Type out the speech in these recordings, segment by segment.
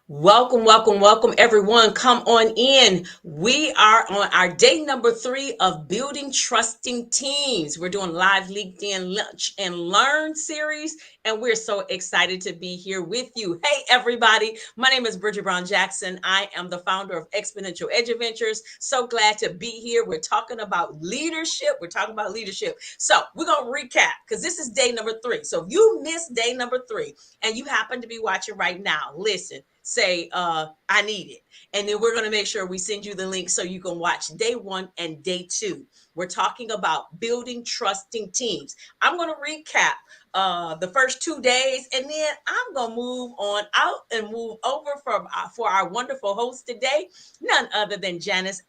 Welcome, welcome, welcome, everyone. Come on in. We are on our day number 3 of building trusting teams. We're doing live LinkedIn Lunch and Learn series, and we're so excited to be here with you. Hey, everybody. My name is Bridget Brown Jackson. I am the founder of Exponential Edge Adventures. So glad to be here. We're talking about leadership. So we're going to recap because this is day number 3. So if you missed day number 3 and you happen to be watching right now, listen, say I need it, and then we're going to make sure we send you the link so you can watch day 1 and day 2. We're talking about building trusting teams. I'm going to recap the first 2 days, and then I'm going to move on out and move over for our wonderful host today, none other than Janice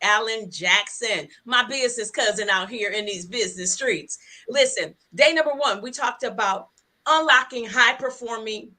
Allen Jackson, my business cousin out here in these business streets. Listen, day number 1, we talked about unlocking high performing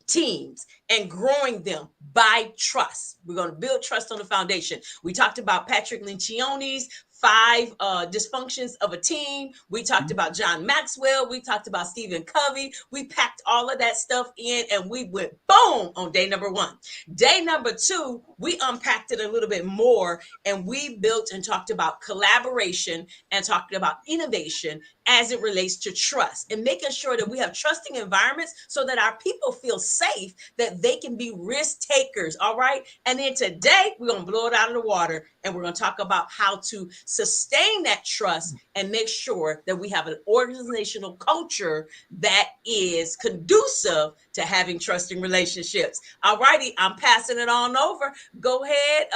teams and growing them by trust. We're going to build trust on the foundation. We talked about Patrick Lencioni's 5 dysfunctions of a team. We talked about John Maxwell. We talked about Stephen Covey. We packed all of that stuff in and we went boom on day number 1. Day number 2, we unpacked it a little bit more and we built and talked about collaboration and talked about innovation as it relates to trust and making sure that we have trusting environments so that our people feel safe, that they can be risk takers. All right. And then today we're going to blow it out of the water and we're going to talk about how to sustain that trust and make sure that we have an organizational culture that is conducive to having trusting relationships. All righty. I'm passing it on over. Go ahead.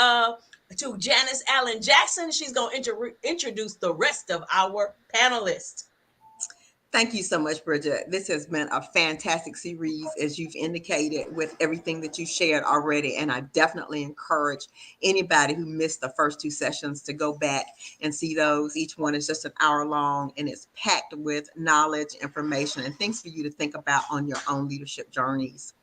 To Janice Allen Jackson. She's going to introduce the rest of our panelists. Thank you so much, Bridget. This has been a fantastic series, as you've indicated, with everything that you shared already. And I definitely encourage anybody who missed the first 2 sessions to go back and see those. Each one is just an hour long and it's packed with knowledge, information, and things for you to think about on your own leadership journeys.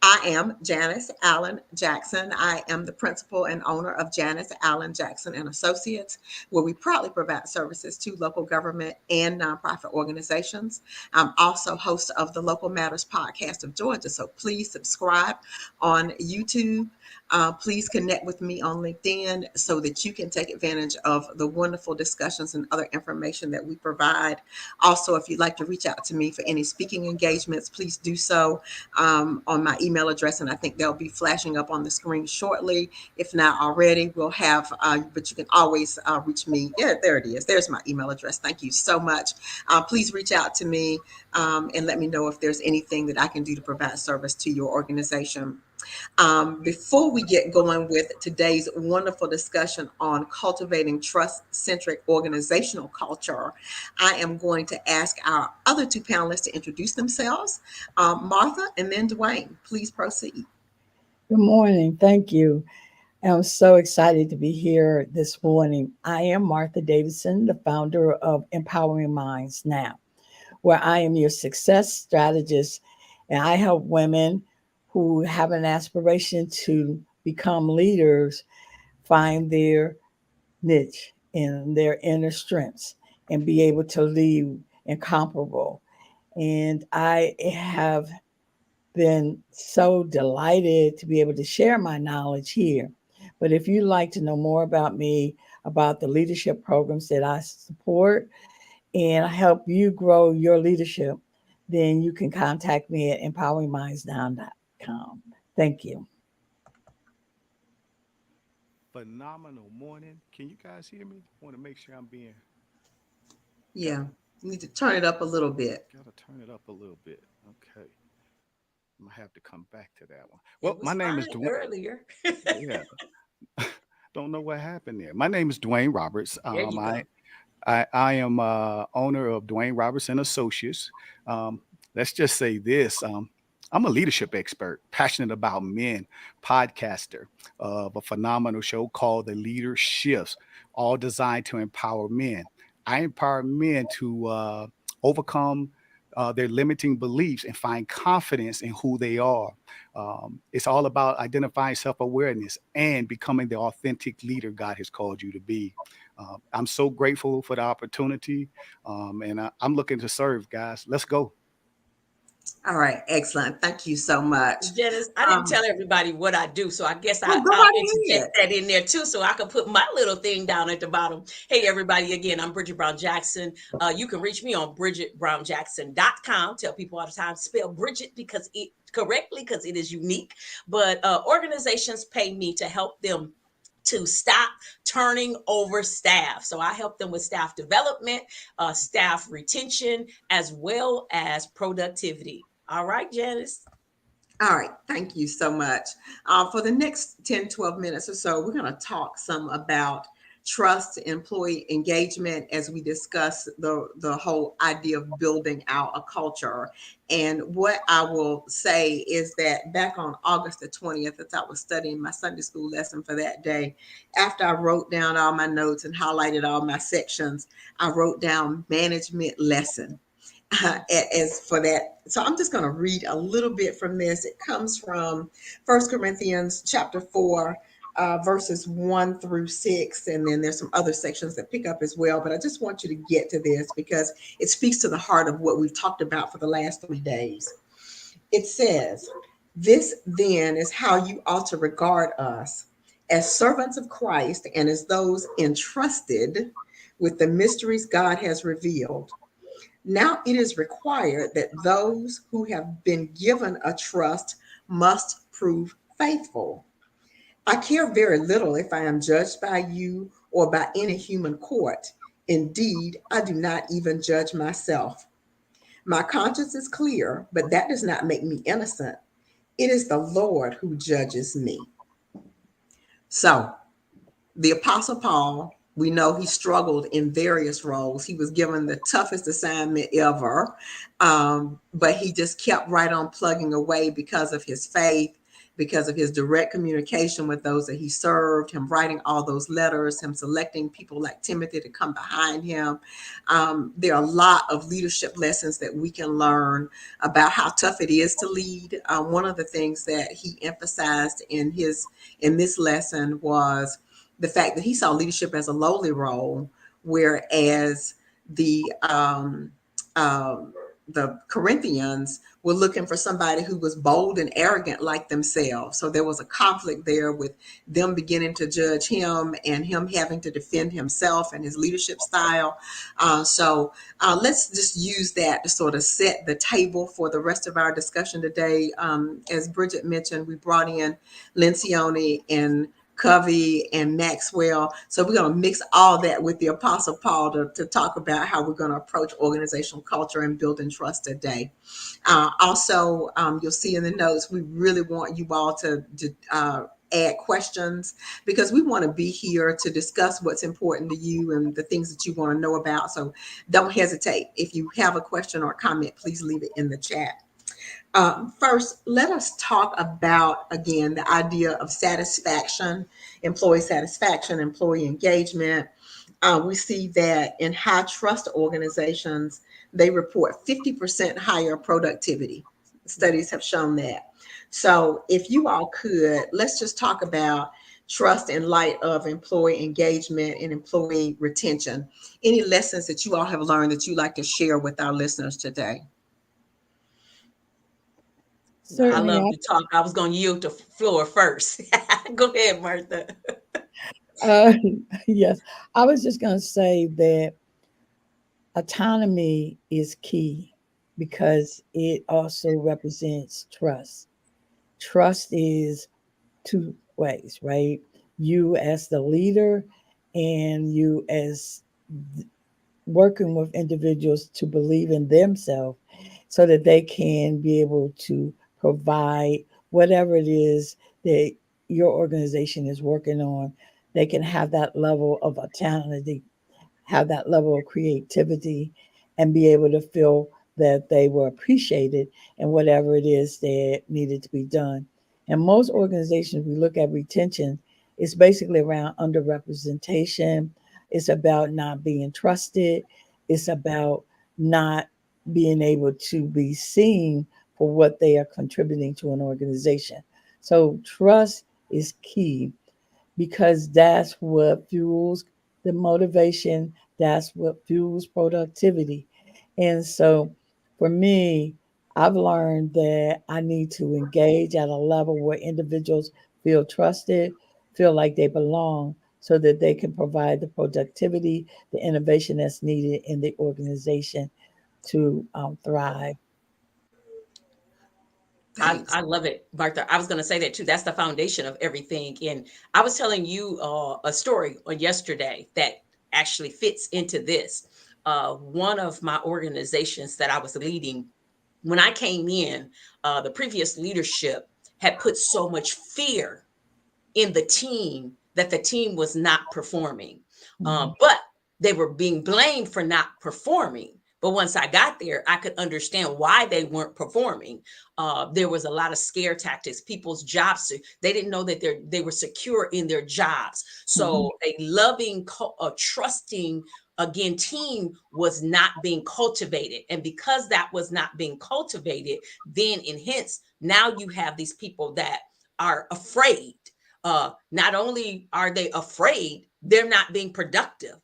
I am Janice Allen Jackson. I am the principal and owner of Janice Allen Jackson and Associates, where we proudly provide services to local government and nonprofit organizations. I'm also host of the Local Matters podcast of Georgia, so please subscribe on YouTube. Please connect with me on LinkedIn so that you can take advantage of the wonderful discussions and other information that we provide. Also, if you'd like to reach out to me for any speaking engagements, please do so on my email address, and I think they'll be flashing up on the screen shortly. If not already, we'll have, but you can always reach me. Yeah, there it is. There's my email address. Thank you so much. Please reach out to me and let me know if there's anything that I can do to provide service to your organization. Before we get going with today's wonderful discussion on cultivating trust-centric organizational culture, I am going to ask our other 2 panelists to introduce themselves. Martha and then Dwayne, please proceed. Good morning. Thank you. I'm so excited to be here this morning. I am Martha Davidson, the founder of Empowering Minds Now, where I am your success strategist, and I help women who have an aspiration to become leaders find their niche in their inner strengths and be able to lead incomparable. And I have been so delighted to be able to share my knowledge here. But if you'd like to know more about me, about the leadership programs that I support, and help you grow your leadership, then you can contact me at empoweringmindsnow.com. Thank you. Phenomenal morning. Can you guys hear me? I want to make sure I'm being got Yeah, you need to turn it up a little bit. gotta turn it up a little bit. Okay. I'm gonna have to come back to that one. It Well, was my name fine is Dwayne. earlier. Yeah. Don't know what happened there. My name is Dwayne Roberts. There you go. I am owner of Dwayne Roberts and Associates. Um, let's just say this. I'm a leadership expert, passionate about men, podcaster of a phenomenal show called The Leader Shifts, all designed to empower men. I empower men to overcome their limiting beliefs and find confidence in who they are. It's all about identifying self awareness and becoming the authentic leader God has called you to be. I'm so grateful for the opportunity, and I'm looking to serve, guys. Let's go. All right, excellent. Thank you so much. Janice, I didn't Um, tell everybody what I do, so I guess oh, go I'll right interject ahead. that in there too, so I can put my little thing down at the bottom. Hey, everybody, again, I'm Bridget Brown Jackson. You can reach me on bridgetbrownjackson.com. Tell people all the time, spell Bridget because it correctly, because it is unique. But organizations pay me to help them to stop turning over staff. So I help them with staff development, staff retention, as well as productivity. All right, Janice. All right, thank you so much. For the next 10, 12 minutes or so, we're going to talk some about trust, employee engagement, as we discuss the whole idea of building out a culture. And what I will say is that back on August the 20th, as I was studying my Sunday school lesson for that day, after I wrote down all my notes and highlighted all my sections, I wrote down management lesson as for that. So I'm just going to read a little bit from this. It comes from First Corinthians chapter 4, verses 1 through 6. And then there's some other sections that pick up as well. But I just want you to get to this because it speaks to the heart of what we've talked about for the last 3 days. It says, "This then is how you ought to regard us, as servants of Christ and as those entrusted with the mysteries God has revealed. Now it is required that those who have been given a trust must prove faithful. I care very little if I am judged by you or by any human court. Indeed, I do not even judge myself. My conscience is clear, but that does not make me innocent. It is the Lord who judges me." So, the Apostle Paul, we know he struggled in various roles. He was given the toughest assignment ever, but he just kept right on plugging away because of his faith, because of his direct communication with those that he served, him writing all those letters, him selecting people like Timothy to come behind him. There are a lot of leadership lessons that we can learn about how tough it is to lead. One of the things that he emphasized in this lesson was the fact that he saw leadership as a lowly role, whereas the um, um, the Corinthians were looking for somebody who was bold and arrogant like themselves. So there was a conflict there with them beginning to judge him and him having to defend himself and his leadership style. So let's just use that to sort of set the table for the rest of our discussion today. As Bridget mentioned, we brought in Lencioni and Covey and Maxwell. So we're going to mix all that with the Apostle Paul to talk about how we're going to approach organizational culture and building trust today. Also, you'll see in the notes, we really want you all to add questions because we want to be here to discuss what's important to you and the things that you want to know about. So don't hesitate. If you have a question or comment, please leave it in the chat. First, let us talk about, again, the idea of satisfaction, employee engagement. We see that in high trust organizations, they report 50% higher productivity. Studies have shown that. So, if you all could, let's just talk about trust in light of employee engagement and employee retention. Any lessons that you all have learned that you'd like to share with our listeners today? I Certainly, love to talk. I was going to yield the floor first. Go ahead, Martha. uh, yes, I was just going to say that autonomy is key because it also represents trust. Trust is two ways, right? You as the leader and you as working with individuals to believe in themselves so that they can be able to provide whatever it is that your organization is working on. They can have that level of autonomy, have that level of creativity, and be able to feel that they were appreciated in whatever it is that needed to be done. And most organizations, we look at retention, it's basically around underrepresentation. It's about not being trusted. It's about not being able to be seen for what they are contributing to an organization. So trust is key because that's what fuels the motivation, that's what fuels productivity. And so for me, I've learned that I need to engage at a level where individuals feel trusted, feel like they belong, so that they can provide the productivity, the innovation that's needed in the organization to thrive. Thanks. I love it, Martha. I was going to say that too. That's the foundation of everything. And I was telling you a story on yesterday that actually fits into this. One of my organizations that I was leading, when I came in, the previous leadership had put so much fear in the team that the team was not performing. Mhm. But they were being blamed for not performing. But once I got there, I could understand why they weren't performing. There was a lot of scare tactics. People's jobs, they didn't know that they were secure in their jobs. Mhm. So a loving, a trusting, again, team was not being cultivated. And because that was not being cultivated, then and hence now you have these people that are afraid. Not only are they afraid, they're not being productive.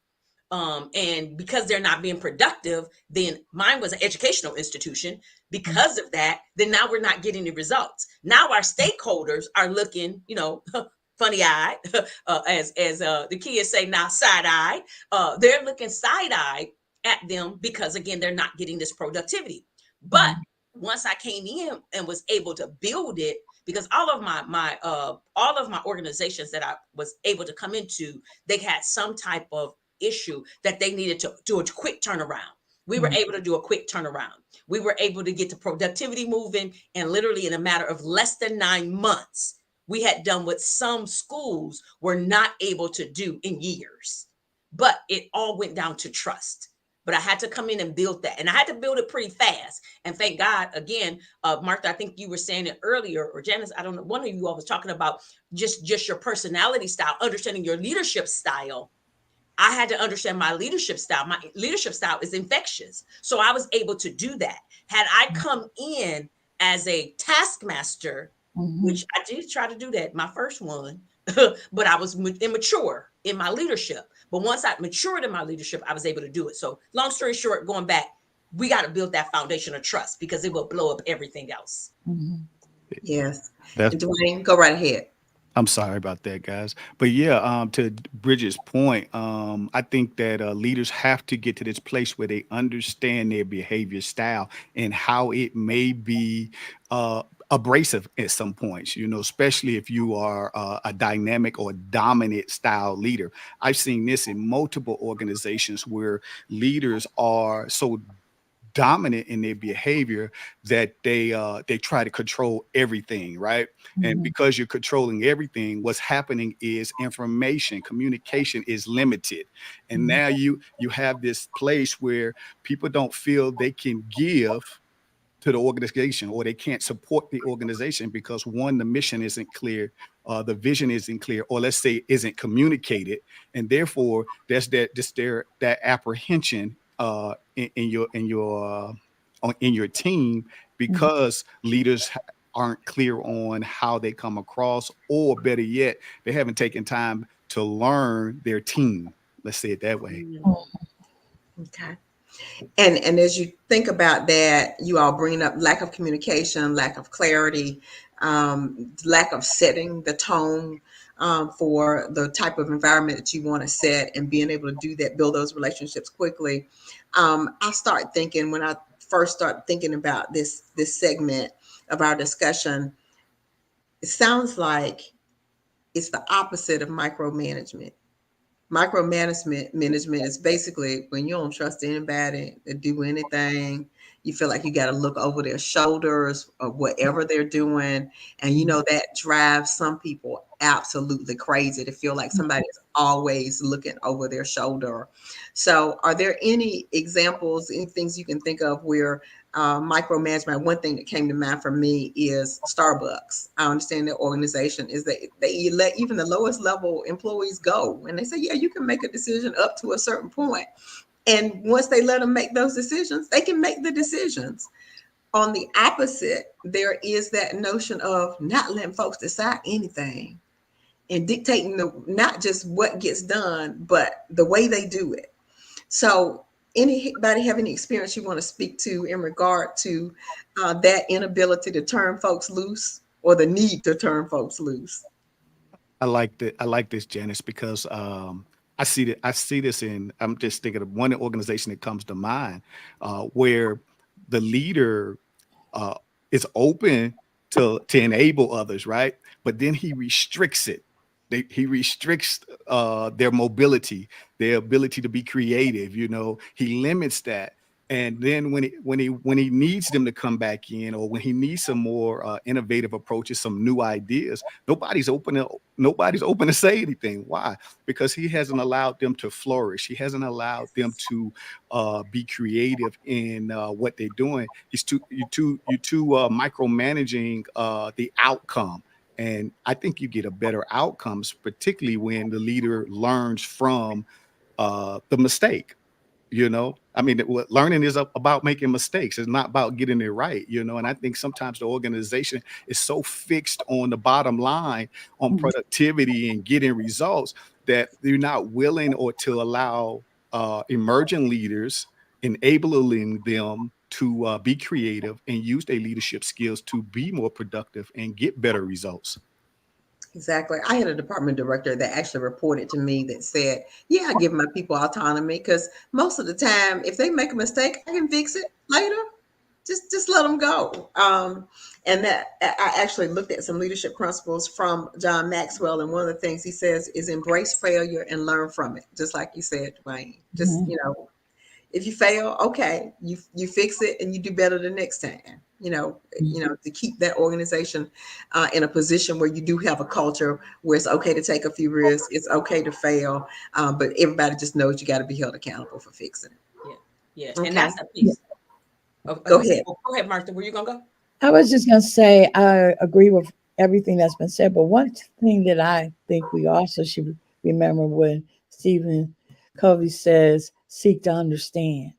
And because they're not being productive, then mine was an educational institution. Mhm. Because of that, then now we're not getting the results. Now our stakeholders are looking, funny eyed, as the kids say now, side eyed. They're looking side eyed at them because again they're not getting this productivity. But Mhm. once I came in and was able to build it, because all of my organizations that I was able to come into, they had some type of issue that they needed to do a quick turnaround. We were Mhm. able to do a quick turnaround. We were able to get the productivity moving, and literally in a matter of less than 9 months, we had done what some schools were not able to do in years. But it all went down to trust. But I had to come in and build that, and I had to build it pretty fast. And thank God, again, Martha, I think you were saying it earlier, or Janice, I don't know, one of you all was talking about just your personality style, understanding your leadership style. I had to understand my leadership style. My leadership style is infectious. So I was able to do that. Had I come in as a taskmaster, Mhm. which I did try to do that, my first one, but I was immature in my leadership. But once I matured in my leadership, I was able to do it. So, long story short, going back, we got to build that foundation of trust because it will blow up everything else. Mhm. Yes. That's And Dwayne, go right ahead. I'm sorry about that, guys. But yeah, to Bridget's point, I think that leaders have to get to this place where they understand their behavior style and how it may be abrasive at some points, especially if you are a dynamic or dominant style leader. I've seen this in multiple organizations where leaders are so dominant in their behavior that they try to control everything, right? And Mhm. because you're controlling everything, what's happening is information communication is limited, and Mhm. now you have this place where people don't feel they can give to the organization, or they can't support the organization because one, the mission isn't clear, the vision isn't clear, or let's say isn't communicated, and therefore there's that apprehension in your team Mhm. because leaders aren't clear on how they come across, or better yet, they haven't taken time to learn their team. Let's say it that way. Mm. Mhm. Okay. And as you think about that, you all bring up lack of communication, lack of clarity, lack of setting the tone for the type of environment that you want to set, and being able to do that, build those relationships quickly. I start thinking, when I first start thinking about this segment of our discussion, it sounds like it's the opposite of micromanagement. Micromanagement is basically when you don't trust anybody to do anything. You feel like you got to look over their shoulders or whatever they're doing. And you Mhm. know, that drives some people absolutely crazy to feel like somebody is always looking over their shoulder. So, are there any examples, any things you can think of where micromanagement? One thing that came to mind for me is Starbucks. I understand their organization is that they let even the lowest level employees go, and they say, yeah, you can make a decision up to a certain point. And once they let them make those decisions, they can make the decisions. On the opposite, there is that notion of not letting folks decide anything and dictating the not just what gets done, but the way they do it. So Anybody have any experience you want to speak to in regard to that inability to turn folks loose or the need to turn folks loose? I like this, Janice, because I see this in. I'm just thinking of one organization that comes to mind, where the leader uh, is open to enable others, right? But then he restricts it. He restricts their mobility, their ability to be creative. You know, he limits that. And then when he needs them to come back in, or when he needs some more innovative approaches, some new ideas, nobody's open to say anything. Why? Because he hasn't allowed them to flourish. He hasn't allowed them to be creative in what they're doing. You too micromanaging the outcome. And I think you get a better outcomes, particularly when the leader learns from the mistake. You know, I mean, what learning is about making mistakes. It's not about getting it right. You know, and I think sometimes the organization is so fixed on the bottom line, on Mhm. productivity and getting results, that they're not willing or to allow emerging leaders, enabling them to be creative and use their leadership skills to be more productive and get better results. Exactly. I had a department director that actually reported to me that said, "Yeah, I give my people autonomy because most of the time, if they make a mistake, I can fix it later. Just let them go." And that I actually looked at some leadership principles from John Maxwell, and one of the things he says is embrace failure and learn from it, just like you said, Dwayne. Just Mhm. if you fail, okay, you fix it and you do better the next time. To keep that organization in a position where you do have a culture where it's okay to take a few risks, it's okay to fail, but everybody just knows you got to be held accountable for fixing Yeah, yeah, it. and Okay, that's a piece. I was go gonna say, ahead. oh, go ahead, Martha. Where you gonna go? I was just going to say, I agree with everything that's been said, but one thing that I think we also should remember when Stephen Covey says, seek to understand.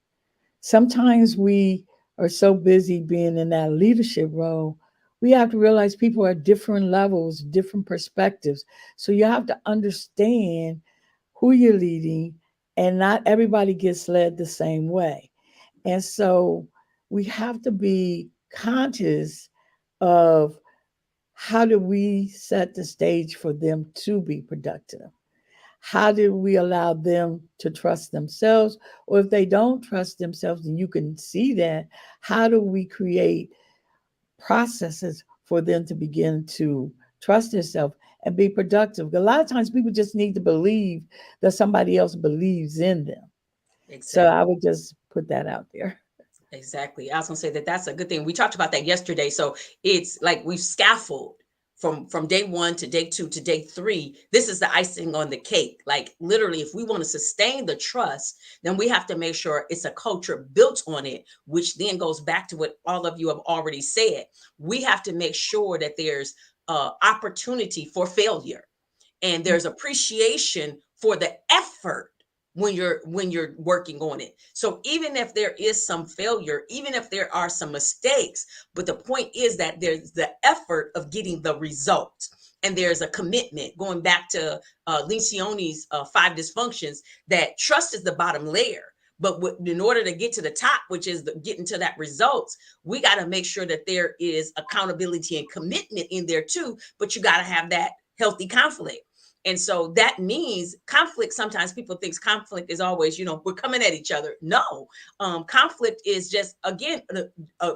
Sometimes we are so busy being in that leadership role, we have to realize people are different levels, different perspectives. So you have to understand who you're leading, and not everybody gets led the same way. And so we have to be conscious of how do we set the stage for them to be productive? How do we allow them to trust themselves? Or if they don't trust themselves, and you can see that, how do we create processes for them to begin to trust themselves and be productive? A lot of times people just need to believe that somebody else believes in them. So Exactly. I would just put that out there. Exactly. I was gonna say that that's a good thing. We talked about that yesterday. So it's like we've scaffold from day one to day two to day three. This is the icing on the cake. Like literally, if we want to sustain the trust, then we have to make sure it's a culture built on it, which then goes back to what all of you have already said. We have to make sure that there's opportunity for failure and there's appreciation for the effort when you're working on it. So even if there is some failure, even if there are some mistakes, but the point is that there's the effort of getting the results, and there's a commitment going back to Lencioni's five dysfunctions, that trust is the bottom layer. But in order to get to the top, which is getting to that results, we got to make sure that there is accountability and commitment in there too. But you got to have that healthy conflict. And so that means conflict. Sometimes people think conflict is always, we're coming at each other. No, conflict is just, again,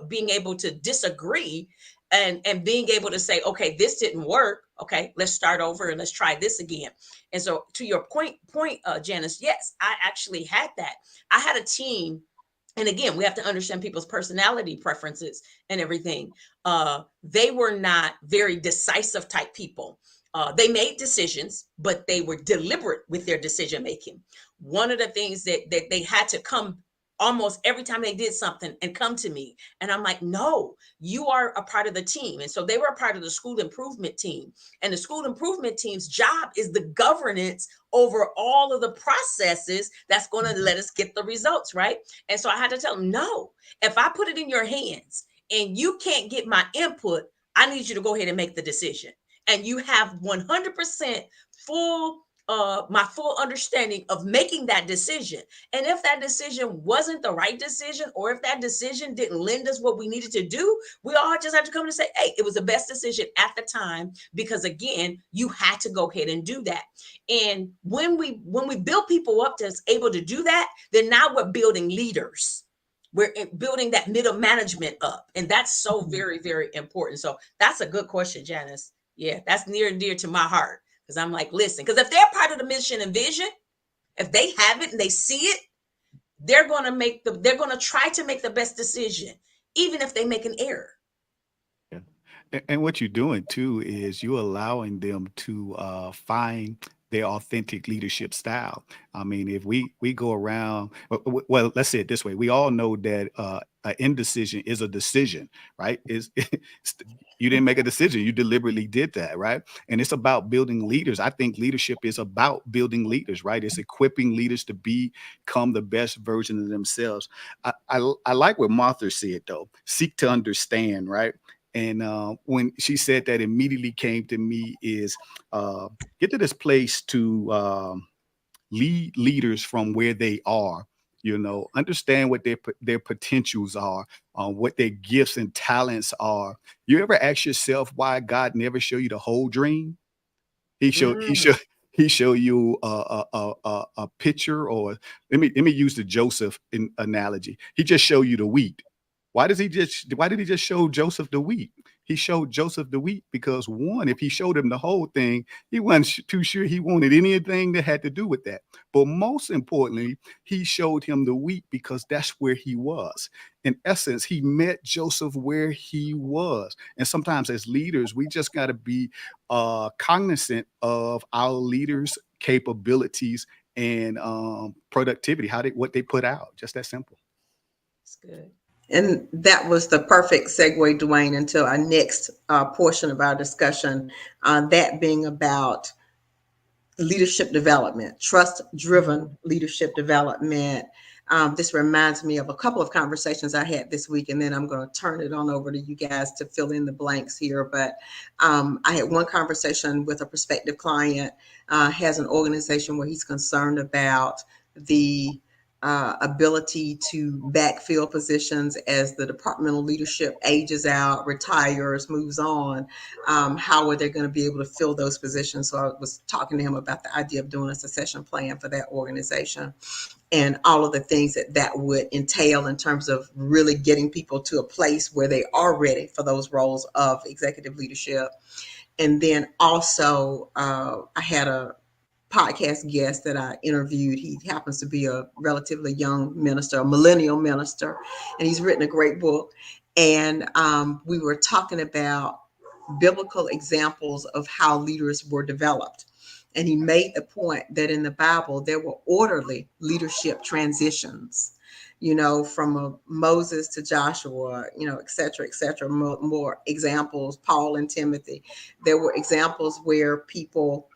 being able to disagree and being able to say, okay, this didn't work. Okay, let's start over and let's try this again. And so to your point, Janice, yes, I actually had that. I had a team, and again, we have to understand people's personality preferences and everything. They were not very decisive type people. They made decisions, but they were deliberate with their decision making. One of the things that they had to come almost every time they did something and come to me, and I'm like, no, you are a part of the team. And so they were a part of the school improvement team, and the school improvement team's job is the governance over all of the processes that's going to let us get the results, right? And so I had to tell them, no, if I put it in your hands and you can't get my input, I need you to go ahead and make the decision. And you have 100% full my full understanding of making that decision. And if that decision wasn't the right decision, or if that decision didn't lend us what we needed to do, we all just have to come and say, hey, it was the best decision at the time, because again, you had to go ahead and do that. And when we build people up to able to do that, then now we're building leaders. We're building that middle management up, and that's so Mhm. very, very important. So that's a good question, Janice. Yeah, that's near and dear to my heart, because I'm like, listen, because if they're part of the mission and vision, if they have it and they see it, they're going to try to make the best decision, even if they make an error. Yeah. And what you're doing too is you're allowing them to find their authentic leadership style. I mean, if we go around, well, let's say it this way: we all know that an indecision is a decision, right? Is you didn't make a decision; you deliberately did that, right? And it's about building leaders. I think leadership is about building leaders, right? It's equipping leaders to become the best version of themselves. I like what Martha said though: seek to understand, right? And when she said that, immediately came to me is uh, get to this place to lead leaders from where they are. You know, understand what their potentials are, what their gifts and talents are. You ever ask yourself why God never show you the whole dream? He showed he Mm, showed he showed you a picture, or let me use the Joseph analogy. He just showed you the wheat. Why did he just show Joseph the wheat? He showed Joseph the wheat because, one, if he showed him the whole thing, he wasn't too sure he wanted anything that had to do with that. But most importantly, he showed him the wheat because that's where he was. In essence, he met Joseph where he was. And sometimes as leaders, we just got to be cognizant of our leaders' capabilities and productivity, what they put out. Just that simple. it's good. And that was the perfect segue, Dwayne, into our next portion of our discussion, that being about leadership development, trust driven Mhm. leadership development. This reminds me of a couple of conversations I had this week, and then I'm going to turn it on over to you guys to fill in the blanks here. But I had one conversation with a prospective client, has an organization where he's concerned about the ability to backfill positions as the departmental leadership ages out, retires, moves on. How are they going to be able to fill those positions? So I was talking to him about the idea of doing a succession plan for that organization, and all of the things that that would entail in terms of really getting people to a place where they are ready for those roles of executive leadership. And then also, I had a podcast guest that I interviewed. He happens to be a relatively young minister, a millennial minister, and he's written a great book. And we were talking about biblical examples of how leaders were developed. And he made the point that in the Bible, there were orderly leadership transitions, from Moses to Joshua, et cetera, et cetera. More examples, Paul and Timothy. There were examples where people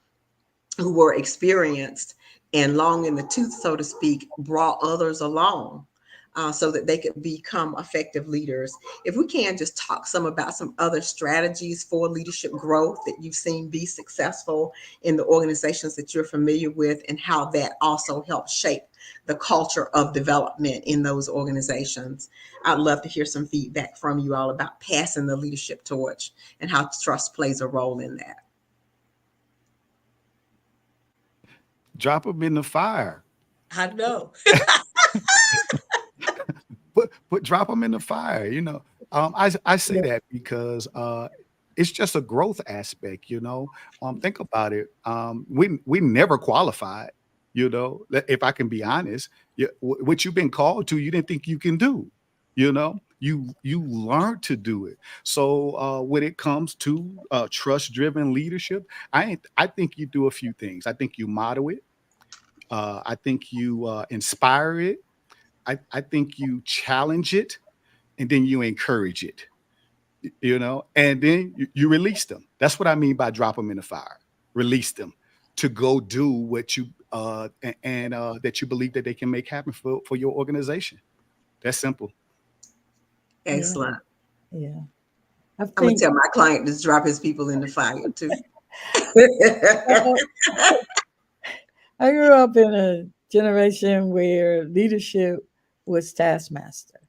who were experienced and long in the tooth, so to speak, brought others along, so that they could become effective leaders. If we can just talk some about some other strategies for leadership growth that you've seen be successful in the organizations that you're familiar with, and how that also helps shape the culture of development in those organizations. I'd love to hear some feedback from you all about passing the leadership torch and how trust plays a role in that. Drop them in the fire. I know. Put drop them in the fire. I say Yeah. that because it's just a growth aspect. Think about it. We never qualified. If I can be honest, what you've been called to, you didn't think you can do. You learned to do it. So when it comes to trust driven leadership, I think you do a few things. I think you model it. I think you inspire it. I think you challenge it, and then you encourage it, and then you release them. That's what I mean by drop them in the fire. Release them to go do what you and that you believe that they can make happen for your organization. That's simple. Yeah. Excellent. Yeah. I I'm gonna think tell my client to drop his people in the fire too. I grew up in a generation where leadership was taskmaster.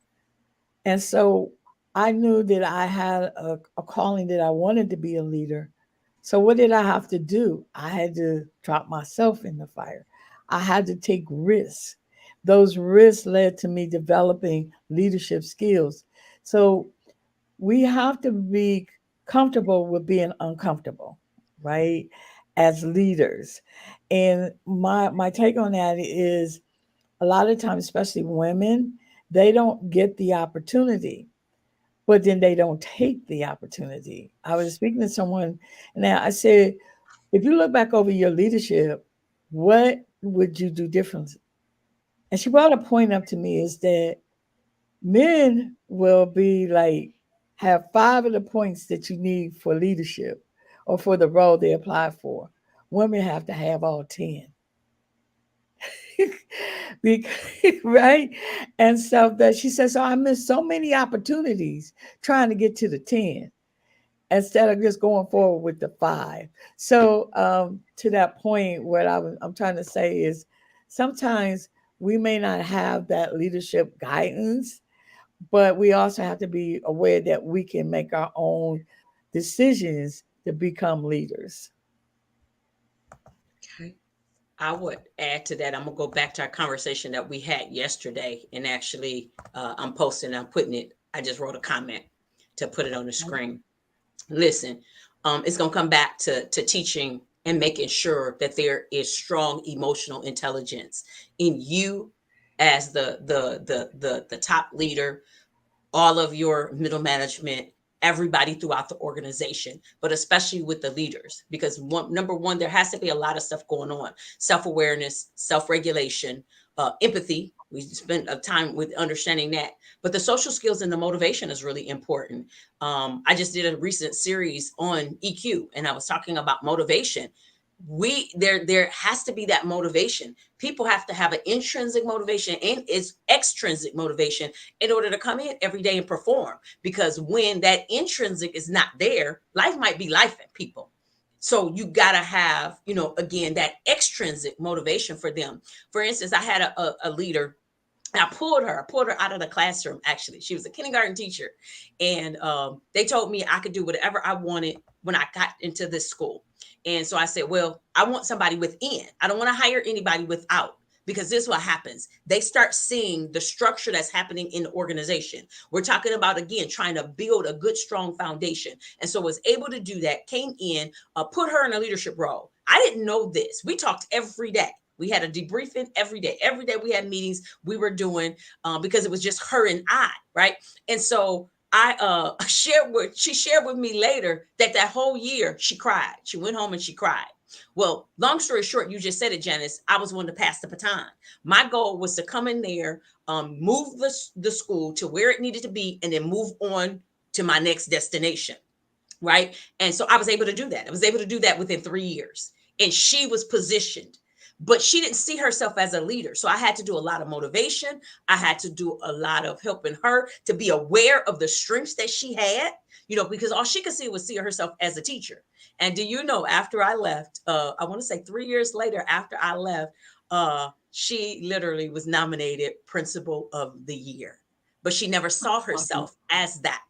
And so I knew that I had a calling that I wanted to be a leader. So what did I have to do? I had to drop myself in the fire. I had to take risks. Those risks led to me developing leadership skills. So we have to be comfortable with being uncomfortable, right? As leaders. And my take on that is a lot of times, especially women, they don't get the opportunity, but then they don't take the opportunity. I was speaking to someone and I said, if you look back over your leadership, what would you do differently? And she brought a point up to me is that men will be like, have five of the points that you need for leadership or for the role they apply for. Women have to have all 10. Because, right? And so that she says, so I missed so many opportunities trying to get to the 10 instead of just going forward with the 5. So to that point, what I'm trying to say is sometimes we may not have that leadership guidance, but we also have to be aware that we can make our own decisions to become leaders. Okay. I would add to that. I'm gonna go back to our conversation that we had yesterday, and actually, I'm posting. I'm putting it. I just wrote a comment to put it on the screen. Listen, it's gonna come back to teaching and making sure that there is strong emotional intelligence in you as the top leader, all of your middle management, everybody throughout the organization, but especially with the leaders, because number one, there has to be a lot of stuff going on: self-awareness, self-regulation, empathy. We spent a time with understanding that, but the social skills and the motivation is really important. I just did a recent series on EQ, and I was talking about motivation. There has to be that motivation. People have to have an intrinsic motivation and it's extrinsic motivation in order to come in every day and perform. Because when that intrinsic is not there, life might be life at people. So you got to have, again, that extrinsic motivation for them. For instance, I had a leader. I pulled her out of the classroom. Actually, she was a kindergarten teacher, and they told me I could do whatever I wanted when I got into this school. And so I said, well, I want somebody within. I don't want to hire anybody without, because this is what happens. They start seeing the structure that's happening in the organization. We're talking about, again, trying to build a good, strong foundation. And so was able to do that, came in, put her in a leadership role. I didn't know this. We talked every day. We had a debriefing every day. Every day we had meetings we were doing, because it was just her and I, right? And so I she shared with me later that whole year she cried. She went home and she cried. Well, long story short, you just said it, Janice. I was one to pass the baton. My goal was to come in there, move the school to where it needed to be, and then move on to my next destination, right? And so I was able to do that. I was able to do that within 3 years. And she was positioned, but she didn't see herself as a leader. So I had to do a lot of motivation. I had to do a lot of helping her to be aware of the strengths that she had, because all she could see was see herself as a teacher. And do you know, after I left, I want to say 3 years later, after I left, she literally was nominated Principal of the Year, but she never saw Awesome. herself as that.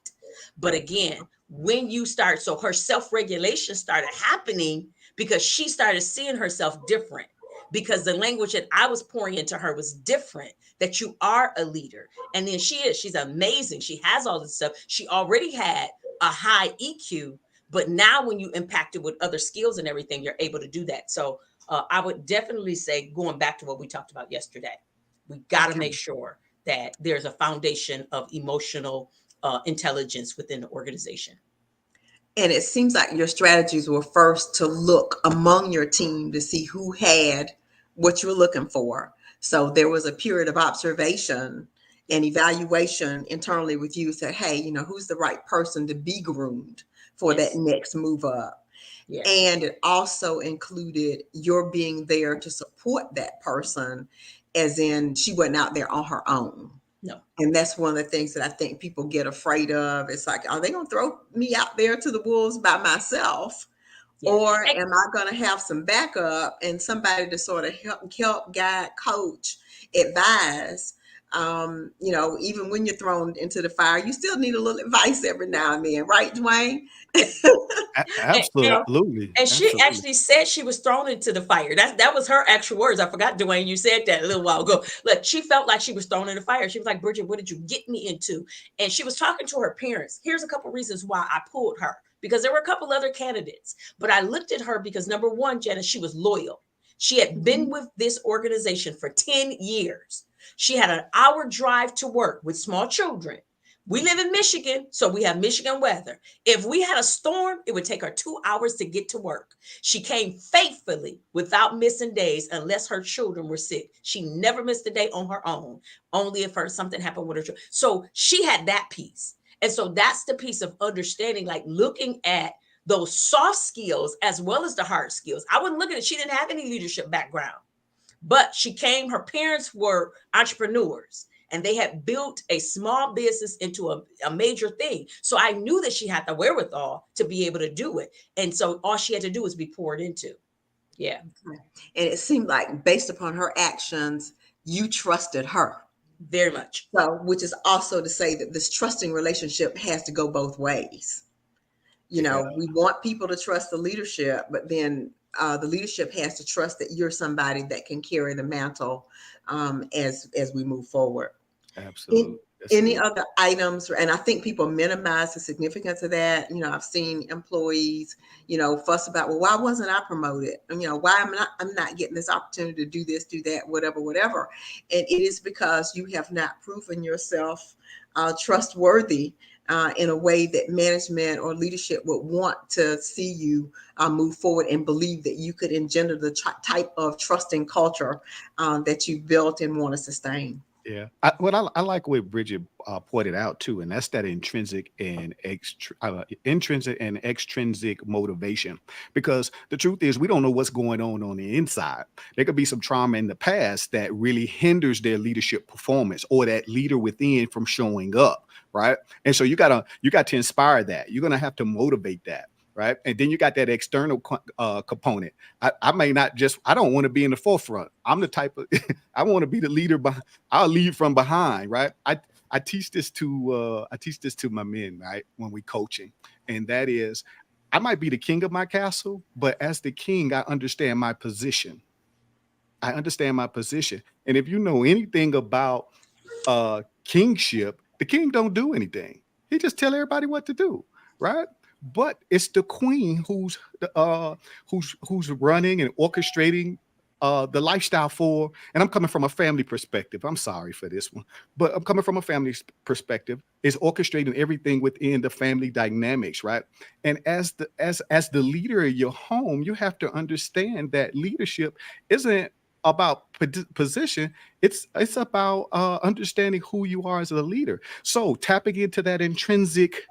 But again, when you start, so her self regulation started happening because she started seeing herself different. Because the language that I was pouring into her was different, that you are a leader. And then she's amazing. She has all this stuff. She already had a high EQ, but now when you impact it with other skills and everything, you're able to do that. So I would definitely say, going back to what we talked about yesterday, we got to Okay. make sure that there's a foundation of emotional intelligence within the organization. And it seems like your strategies were first to look among your team to see who had what you were looking for. So there was a period of observation and evaluation internally with you. Said, hey, who's the right person to be groomed for that Yes. next move up? Yes. And it also included your being there to support that person, as in she wasn't out there on her own. No. And that's one of the things that I think people get afraid of. It's like, are they going to throw me out there to the wolves by myself? Yeah. Or am I going to have some backup and somebody to sort of help guide, coach, advise? Even when you're thrown into the fire, you still need a little advice every now and then, right, Dwayne? And, and, Absolutely, and she absolutely. actually said she was thrown into the fire. That was her actual words. I forgot, Dwayne, you said that a little while ago. Look, she felt like she was thrown in the fire. She was like, Bridget, what did you get me into? And she was talking to her parents. Here's a couple reasons why I pulled her, because there were a couple other candidates. But I looked at her because, number one, Janice, she was loyal. She had been Mhm. with this organization for 10 years. She had an hour drive to work with small children. We live in Michigan, so we have Michigan weather. If we had a storm, it would take her 2 hours to get to work. She came faithfully without missing days unless her children were sick. She never missed a day on her own, only if something happened with her children. So she had that piece. And so that's the piece of understanding, like looking at those soft skills as well as the hard skills. I wouldn't look at it. She didn't have any leadership background, but she came, her parents were entrepreneurs and they had built a small business into a major thing. So I knew that she had the wherewithal to be able to do it. And so all she had to do was be poured into. Yeah, And it seemed like based upon her actions, you trusted her. very much. So, which is also to say that this trusting relationship has to go both ways. Yeah, We want people to trust the leadership, but then the leadership has to trust that you're somebody that can carry the mantle as we move forward. absolutely. That's Any good. other items? And I think people minimize the significance of that. I've seen employees, fuss about, well, why wasn't I promoted? And, why I'm not getting this opportunity to do this, do that, whatever. And it is because you have not proven yourself trustworthy in a way that management or leadership would want to see you move forward and believe that you could engender the type of trusting culture that you've built and want to sustain. Yeah. I like what Bridget pointed out too, and that's that intrinsic and extrinsic motivation. Because the truth is, we don't know what's going on the inside. There could be some trauma in the past that really hinders their leadership performance, or that leader within from showing up, right? And so you got to inspire that. You're gonna have to motivate that. Right. And then you got that external component. I may not just, I don't want to be in the forefront. I'm the type of, I want to be the leader. I'll lead from behind. Right. I teach this to my men, right, when we coaching. And that is, I might be the king of my castle, but as the king, I understand my position. I understand my position. And if you know anything about kingship, the king don't do anything. He just tell everybody what to do, right? But it's the queen who's running and orchestrating the lifestyle for. And I'm coming from a family perspective. I'm sorry for this one, but I'm coming from a family perspective. Is orchestrating everything within the family dynamics, right? And as the leader of your home, you have to understand that leadership isn't about position. It's about understanding who you are as a leader. So tapping into that intrinsic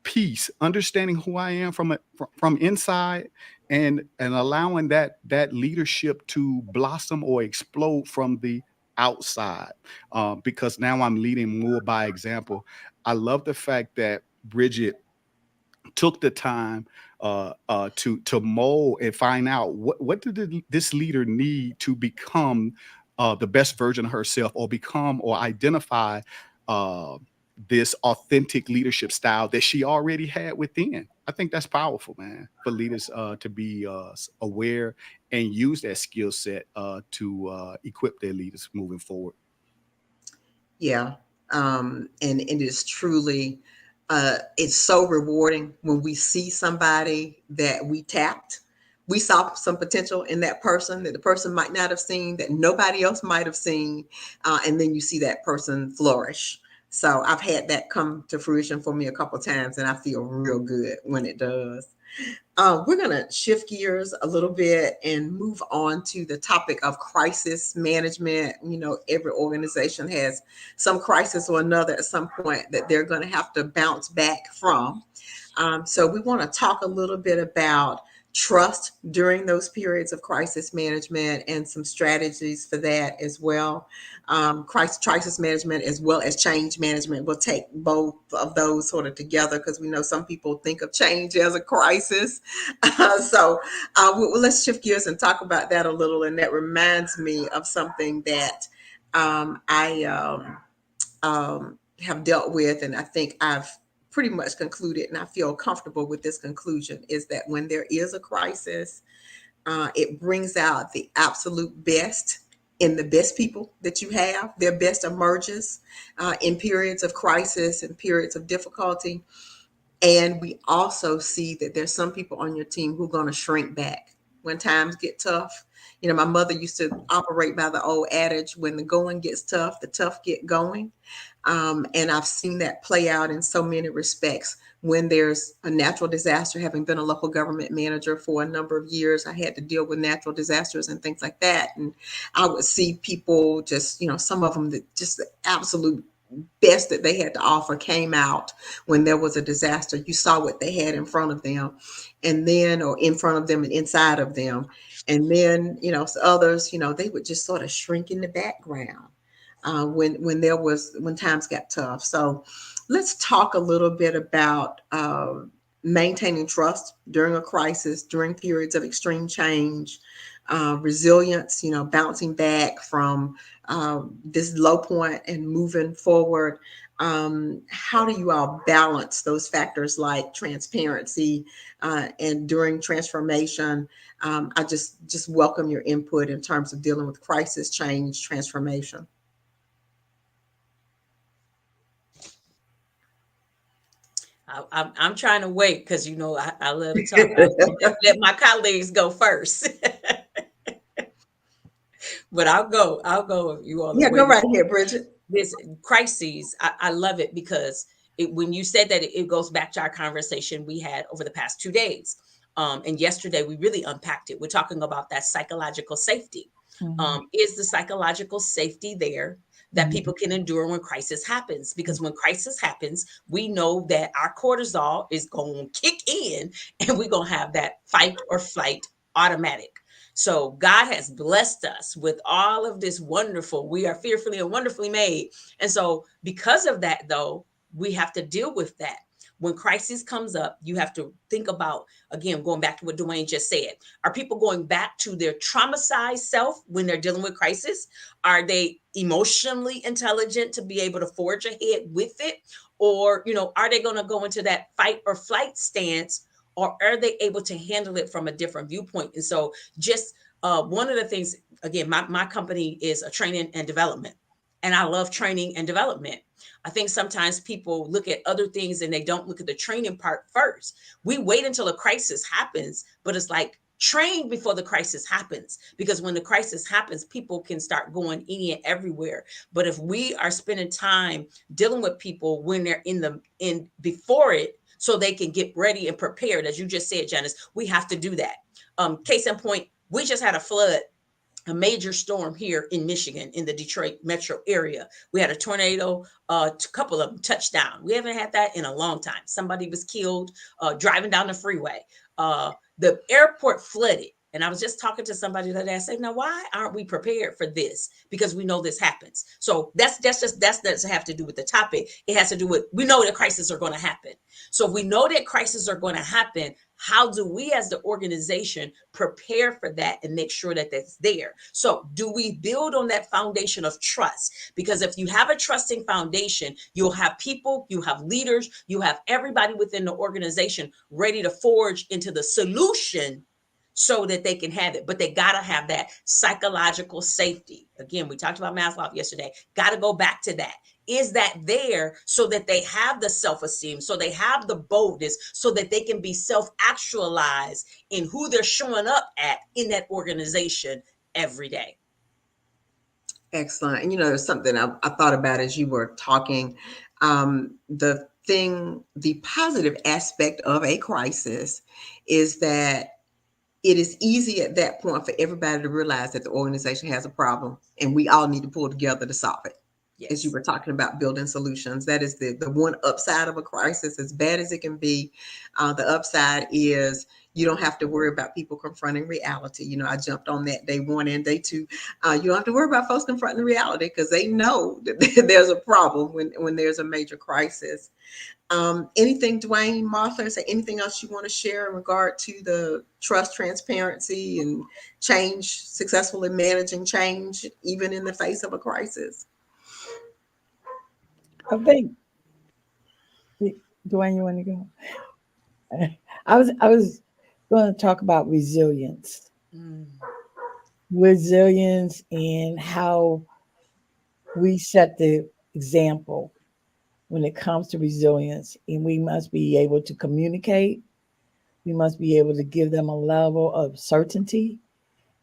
piece, understanding who I am from inside, and allowing that leadership to blossom or explode from the outside. Because now I'm leading more by example. I love the fact that Bridget took the time to mold and find out what did this leader need to become the best version of herself, or become or identify uh, this authentic leadership style that she already had within. I think that's powerful, man, for leaders to be aware and use that skill set to equip their leaders moving forward. Yeah. And it is truly, it's so rewarding when we see somebody that we tapped. We saw some potential in that person that the person might not have seen, that nobody else might have seen. And then you see that person flourish. So I've had that come to fruition for me a couple of times, and I feel real good when it does. We're going to shift gears a little bit and move on to the topic of crisis management. Every organization has some crisis or another at some point that they're going to have to bounce back from. So we want to talk a little bit about trust during those periods of crisis management and some strategies for that as well. Crisis management as well as change management. We'll take both of those sort of together because we know some people think of change as a crisis. Let's shift gears and talk about that a little. And that reminds me of something that I have dealt with, and I think I've pretty much concluded, and I feel comfortable with this conclusion, is that when there is a crisis, it brings out the absolute best in the best people that you have. Their best emerges in periods of crisis and periods of difficulty. And we also see that there's some people on your team who are going to shrink back when times get tough. My mother used to operate by the old adage, when the going gets tough, the tough get going. And I've seen that play out in so many respects. When there's a natural disaster, having been a local government manager for a number of years, I had to deal with natural disasters and things like that. And I would see people just, some of them that just the absolute best that they had to offer came out when there was a disaster. You saw what they had in front of them, and then, or in front of them and inside of them. And then, others, they would just sort of shrink in the background when times got tough. So let's talk a little bit about maintaining trust during a crisis, during periods of extreme change, resilience, bouncing back from this low point and moving forward. How do you all balance those factors like transparency and during transformation? I just welcome your input in terms of dealing with crisis, change, transformation. I'm trying to wait because I love to talk. Let my colleagues go first, but I'll go. I'll go if you all are Yeah, go waiting. right ahead, Bridget. This crises, I love it because when you said that, it goes back to our conversation we had over the past 2 days. And yesterday we really unpacked it. We're talking about that psychological safety. Mhm. Is the psychological safety there that Mhm. people can endure when crisis happens? Because when crisis happens, we know that our cortisol is going to kick in and we're going to have that fight or flight automatic. So God has blessed us with all of this wonderful. We are fearfully and wonderfully made. And so because of that, though, we have to deal with that. When crisis comes up, you have to think about, again, going back to what Dwayne just said. Are people going back to their traumatized self when they're dealing with crisis? Are they emotionally intelligent to be able to forge ahead with it? Or, are they going to go into that fight or flight stance? Or are they able to handle it from a different viewpoint? And so, just one of the things, again, my company is a training and development, and I love training and development. I think sometimes people look at other things and they don't look at the training part first. We wait until a crisis happens, but it's like train before the crisis happens, because when the crisis happens, people can start going any and everywhere. But if we are spending time dealing with people when they're in before it, so they can get ready and prepared, as you just said, Janice, we have to do that. Case in point, we just had a major storm here in Michigan, in the Detroit metro area. We had a tornado, a couple of them touched down. We haven't had that in a long time. Somebody was killed driving down the freeway. The airport flooded. And I was just talking to somebody that I said, now, why aren't we prepared for this? Because we know this happens. So that doesn't have to do with the topic. It has to do with, we know that crises are going to happen. So if we know that crises are going to happen, how do we as the organization prepare for that and make sure that that's there? So do we build on that foundation of trust? Because if you have a trusting foundation, you'll have people, you have leaders, you have everybody within the organization ready to forge into the solution so that they can have it. But they got to have that psychological safety. Again, we talked about Maslow yesterday. Got to go back to that. Is that there so that they have the self-esteem, so they have the boldness, so that they can be self-actualized in who they're showing up at in that organization every day? Excellent. And there's something I thought about as you were talking. The positive aspect of a crisis is that it is easy at that point for everybody to realize that the organization has a problem and we all need to pull together to solve it. as you Yes. were talking about building solutions. That is the one upside of a crisis, as bad as it can be. The upside is you don't have to worry about people confronting reality. You know, I jumped on that day one and day two. You don't have to worry about folks confronting reality because they know that there's a problem when there's a major crisis. Anything, Dwayne, Martha, is there anything else you want to share in regard to the trust, transparency, and change, successfully managing change, even in the face of a crisis? I think, Dwayne, you want to go? I was going to talk about resilience, Mm. resilience, and how we set the example when it comes to resilience, and we must be able to communicate. We must be able to give them a level of certainty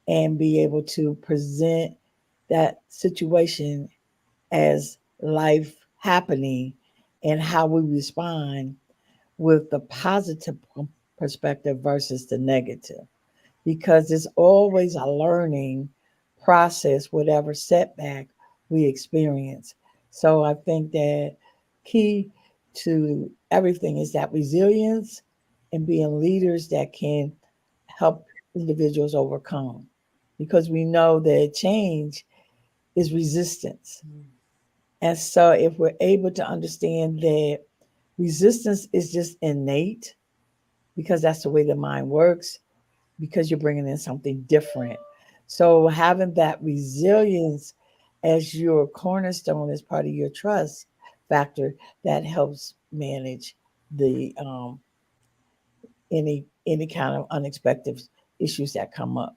and be able to present that situation as life happening and how we respond with the positive perspective versus the negative, because it's always a learning process, whatever setback we experience. So I think that key to everything is that resilience and being leaders that can help individuals overcome, because we know that change is resistance. Mm. And so if we're able to understand that resistance is just innate, because that's the way the mind works, because you're bringing in something different. So having that resilience as your cornerstone as part of your trust factor, that helps manage the any kind of unexpected issues that come up.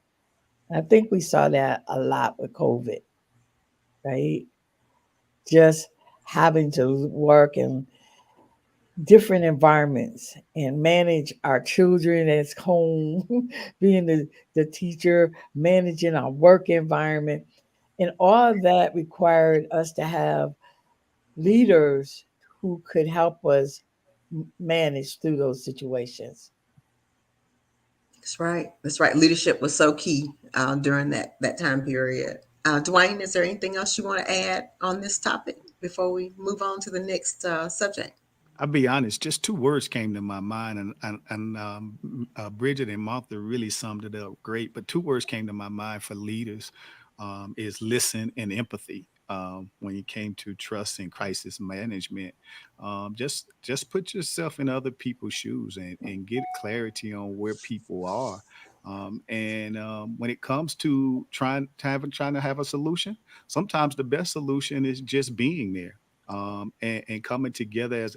I think we saw that a lot with COVID, right? Just having to work in different environments and manage our children at home, being the teacher, managing our work environment. And all of that required us to have leaders who could help us manage through those situations. That's right. That's right. Leadership was so key during that time period. Dwayne, is there anything else you want to add on this topic before we move on to the next subject? I'll be honest, just two words came to my mind, and Bridget and Martha really summed it up great. But two words came to my mind for leaders is listen and empathy. When it came to trust and crisis management, just put yourself in other people's shoes and get clarity on where people are. And when it comes to trying to have a solution, sometimes the best solution is just being there and coming together as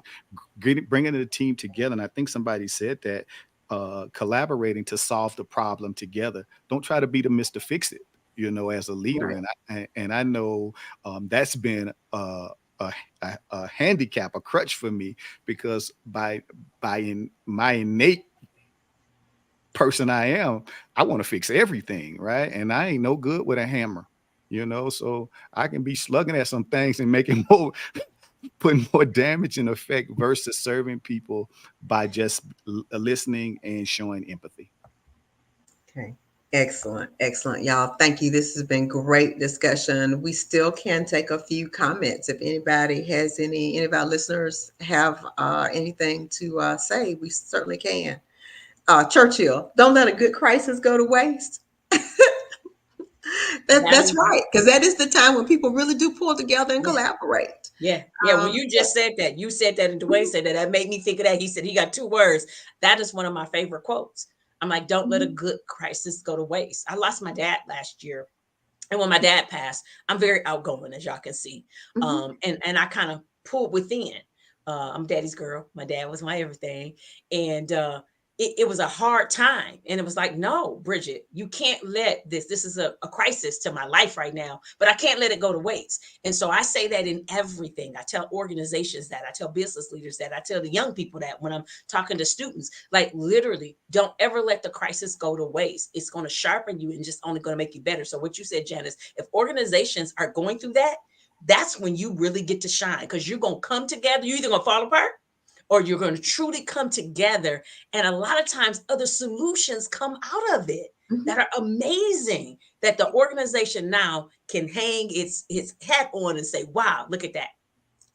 bringing the team together. And I think somebody said that collaborating to solve the problem together. Don't try to be the Mr. Fix It, as a leader. Right. And I know that's been a handicap, a crutch for me, because by my innate person I am, I want to fix everything, right? And I ain't no good with a hammer. So I can be slugging at some things and making more putting more damage in effect versus serving people by just listening and showing empathy. Okay. Excellent. Excellent. Y'all, thank you. This has been great discussion. We still can take a few comments. If anybody has any of our listeners have anything to say, we certainly can. Churchill, don't let a good crisis go to waste. That That's is, right, because that is the time when people really do pull together and yeah. collaborate. Yeah, yeah. When you Yeah. just said that, you said that, and Dwayne said that. That made me think of that. He said he got two words. That is one of my favorite quotes. I'm like, don't let a Mhm. good crisis go to waste. I lost my dad last year, and when my dad passed, I'm very outgoing, as y'all can see, Mhm. and I kind of pulled within. I'm daddy's girl. My dad was my everything, and it was a hard time. And it was like, no, Bridget, you can't let this. This is a crisis to my life right now, but I can't let it go to waste. And so I say that in everything. I tell organizations that. I tell business leaders that. I tell the young people that when I'm talking to students, like literally, don't ever let the crisis go to waste. It's going to sharpen you and just only going to make you better. So what you said, Janice, if organizations are going through that, that's when you really get to shine, because you're going to come together. You're either going to fall apart or you're going to truly come together. And a lot of times other solutions come out of it. Mhm. that are amazing, that the organization now can hang its hat on and say, wow, look at that.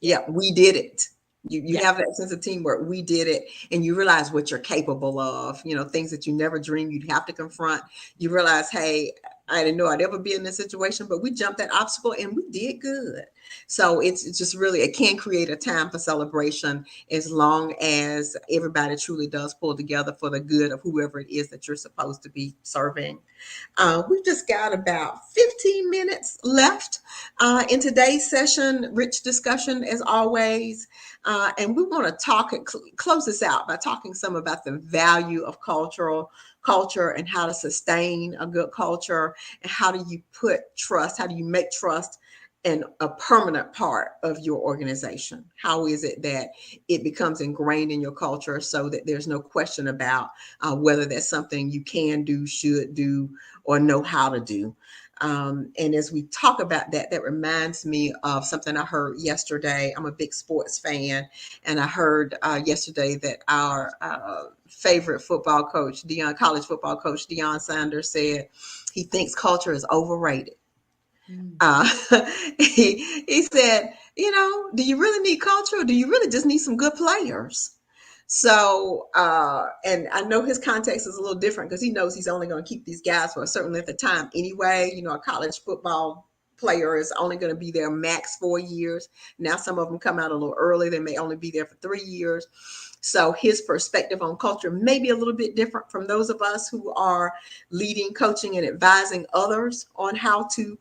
Yeah. Yeah, we did it. You Yeah. have that sense of teamwork. We did it, and you realize what you're capable of. Things that you never dreamed you'd have to confront. You realize, hey, I didn't know I'd ever be in this situation, but we jumped that obstacle and we did good. So it's just really, it can create a time for celebration as long as everybody truly does pull together for the good of whoever it is that you're supposed to be serving. We've just got about 15 minutes left in today's session. Rich discussion as always. And we want to talk and close this out by talking some about the value of culture and how to sustain a good culture, and how do you put trust, how do you make trust and a permanent part of your organization? How is it that it becomes ingrained in your culture so that there's no question about whether that's something you can do, should do, or know how to do? And as we talk about that, that reminds me of something I heard yesterday. I'm a big sports fan, and I heard yesterday that our favorite football coach, college football coach Deion Sanders, said he thinks culture is overrated. Mm. Uh, he said, do you really need culture, or do you really just need some good players? So, and I know his context is a little different because he knows he's only going to keep these guys for a certain length of time anyway. A college football player is only going to be there max 4 years. Now, some of them come out a little early. They may only be there for 3 years. So his perspective on culture may be a little bit different from those of us who are leading, coaching, and advising others on how to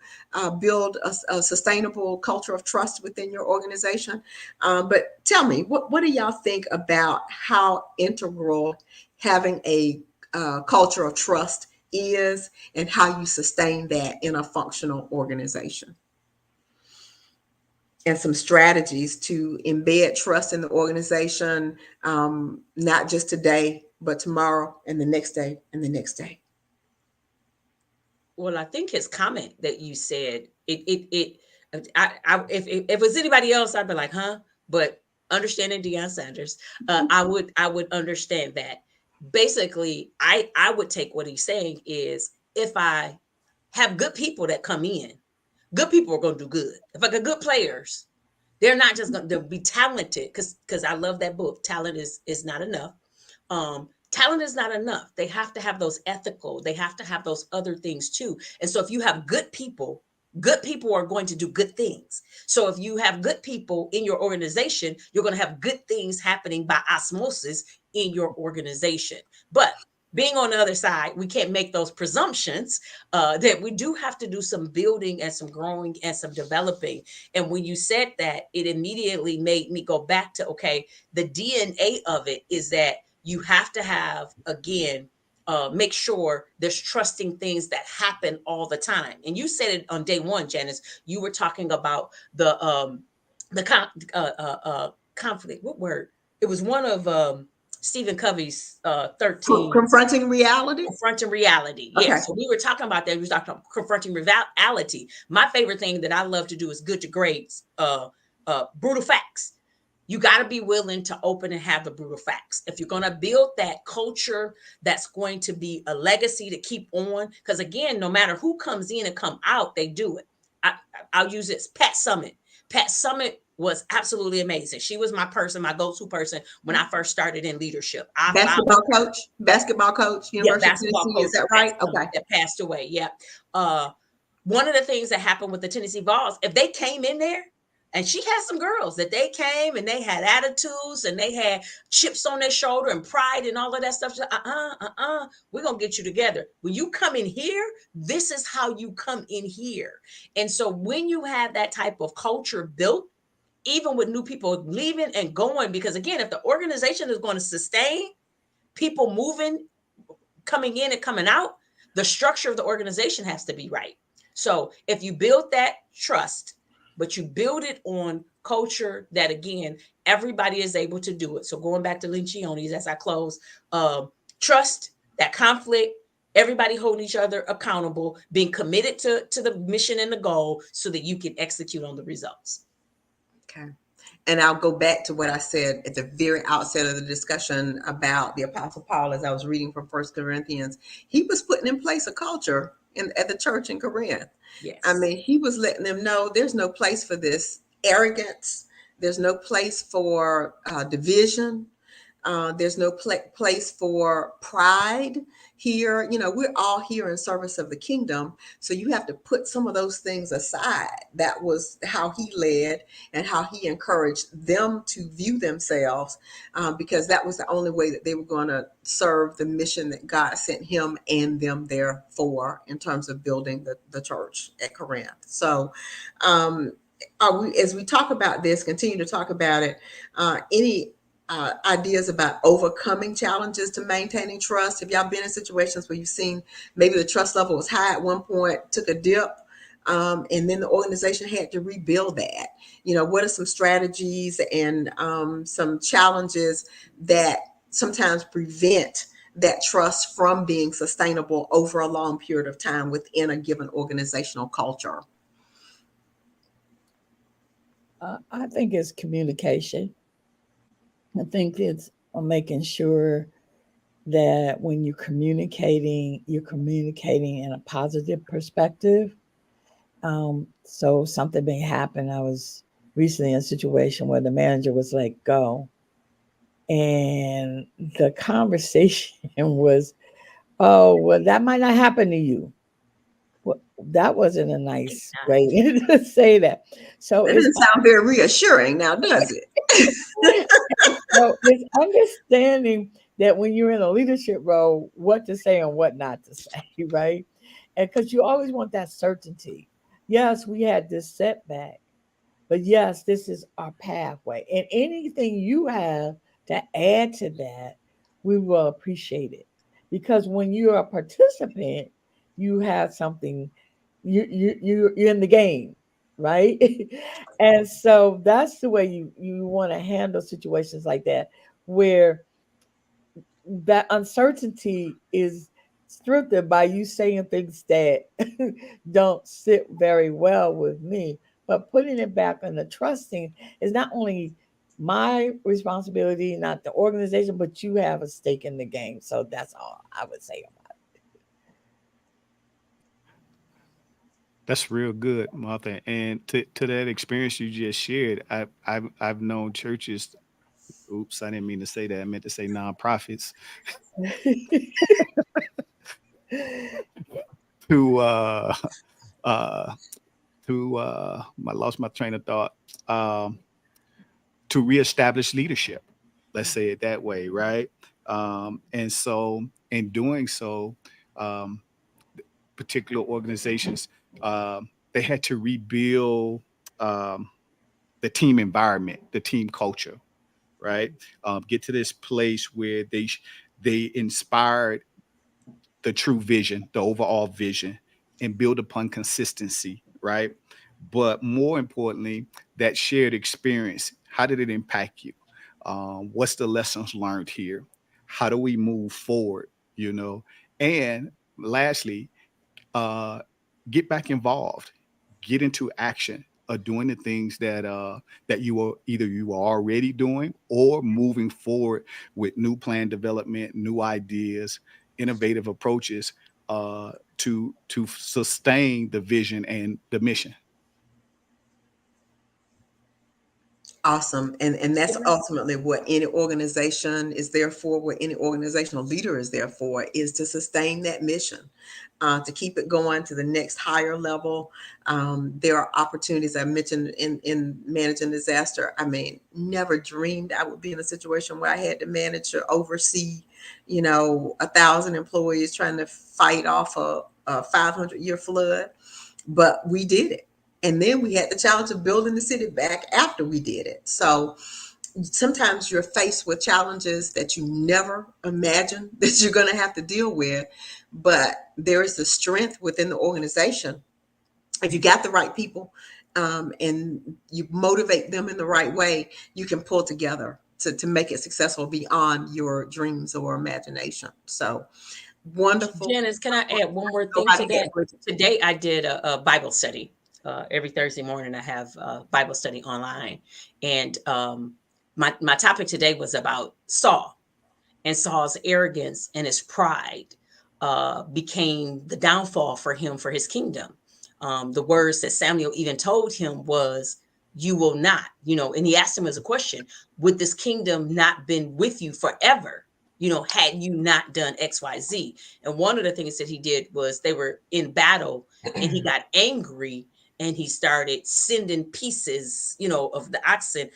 build a sustainable culture of trust within your organization. But tell me, what do y'all think about how integral having a culture of trust is, and how you sustain that in a functional organization? And some strategies to embed trust in the organization, not just today, but tomorrow and the next day and the next day. Well, I think his comment that you said, if it was anybody else, I'd be like, huh? But understanding Deion Sanders, I would understand that. Basically, I would take what he's saying is, if I have good people that come in, good people are going to do good. If I got good players, they're not just going to be talented, because I love that book. Talent is not enough. Talent is not enough. They have to have those ethical, they have to have those other things too. And so if you have good people are going to do good things. So if you have good people in your organization, you're going to have good things happening by osmosis in your organization. But being on the other side, we can't make those presumptions, that we do have to do some building and some growing and some developing. And when you said that, it immediately made me go back to, okay, the DNA of it is that you have to have, again, make sure there's trusting things that happen all the time. And you said it on day one, Janice. You were talking about the conflict. What word? It was one of Stephen Covey's 13 Confronting reality. confronting reality. Okay. Yes. So we were talking about that. We were talking about confronting reality. My favorite thing that I love to do is good to grades, brutal facts. You got to be willing to open and have the brutal facts. If you're going to build that culture that's going to be a legacy to keep on, because again, no matter who comes in and come out, they do it. I'll use this. Pat Summit. Pat Summit was absolutely amazing. She was my person, my go-to person when I first started in leadership. Basketball coach, Yeah, University of basketball Tennessee. Is coach that Pat right? Summit Okay. that passed away. Yeah. Uh, One of the things that happened with the Tennessee Vols, if they came in there, and she had some girls that they came and they had attitudes and they had chips on their shoulder and pride and all of that stuff. We're going to get you together. When you come in here, this is how you come in here. And so when you have that type of culture built, even with new people leaving and going, because again, if the organization is going to sustain people moving, coming in and coming out, the structure of the organization has to be right. So if you build that trust, but you build it on culture that, again, everybody is able to do it. So going back to Lencioni's as I close, trust, that conflict, everybody holding each other accountable, being committed to the mission and the goal so that you can execute on the results. Okay. And I'll go back to what I said at the very outset of the discussion about the Apostle Paul as I was reading from First Corinthians. He was putting in place a culture at the church in Corinth. I Yes. mean, he was letting them know there's no place for this arrogance. There's no place for division. There's no place for pride here. You know, we're all here in service of the kingdom. So you have to put some of those things aside. That was how he led and how he encouraged them to view themselves, because that was the only way that they were going to serve the mission that God sent him and them there for in terms of building the church at Corinth. So, as we talk about this, continue to talk about it, any ideas about overcoming challenges to maintaining trust? Have y'all been in situations where you've seen maybe the trust level was high at one point, took a dip, and then the organization had to rebuild that? You know, what are some strategies and some challenges that sometimes prevent that trust from being sustainable over a long period of time within a given organizational culture? I think it's communication. I think it's making sure that when you're communicating in a positive perspective. So something may happen. I was recently in a situation where the manager was let go, and the conversation was, "Oh, well, that might not happen to you." Well, that wasn't a Think nice not. way to say that. So That it's doesn't sound very reassuring now, does it? so it's understanding that when you're in a leadership role, what to say and what not to say, right? And because you always want that certainty. Yes, we had this setback, but yes, this is our pathway. And anything you have to add to that, we will appreciate it. Because when you're a participant, you have something, you're in the game, right? And so that's the way you want to handle situations like that, where that uncertainty is strengthened by you saying things that don't sit very well with me. But putting it back on the trusting is not only my responsibility, not the organization, but you have a stake in the game. So that's all I would say about That's real good, Martha. And to that experience you just shared, I've known churches. Oops, I didn't mean to say that. I meant to say nonprofits it. to uh I lost my train of thought. Um, to reestablish leadership. Let's say it that way, right? And so, in doing so, um, particular organizations they had to rebuild um, the team environment, the team culture, right? Get to this place where they inspired the true vision, the overall vision, and build upon consistency, right? But more importantly, that shared experience. How did it impact you? What's the lessons learned here? How do we move forward? You know, and lastly, uh, get back involved, get into action, doing the things that you are already doing or moving forward with new plan development, new ideas, innovative approaches to sustain the vision and the mission. Awesome. And that's Yeah. ultimately what any organization is there for, what any organizational leader is there for, is to sustain that mission, to keep it going to the next higher level. There are opportunities I mentioned in managing disaster. I mean, never dreamed I would be in a situation where I had to manage or oversee, 1,000 employees trying to fight off a 500-year flood, but we did it. And then we had the challenge of building the city back after we did it. So sometimes you're faced with challenges that you never imagined that you're going to have to deal with, but there is the strength within the organization. If you got the right people, and you motivate them in the right way, you can pull together to make it successful beyond your dreams or imagination. So wonderful. Janice, can I add one more Go thing right to ahead, that? Bridget. Today I did a Bible study every Thursday morning I have Bible study online, and my topic today was about Saul, and Saul's arrogance and his pride became the downfall for him for his kingdom. The words that Samuel even told him was, "You will not," and he asked him as a question, "Would this kingdom not been with you forever? Had you not done X, Y, Z?" And one of the things that he did was they were in battle, and he got angry, and he started sending pieces, of the oxen,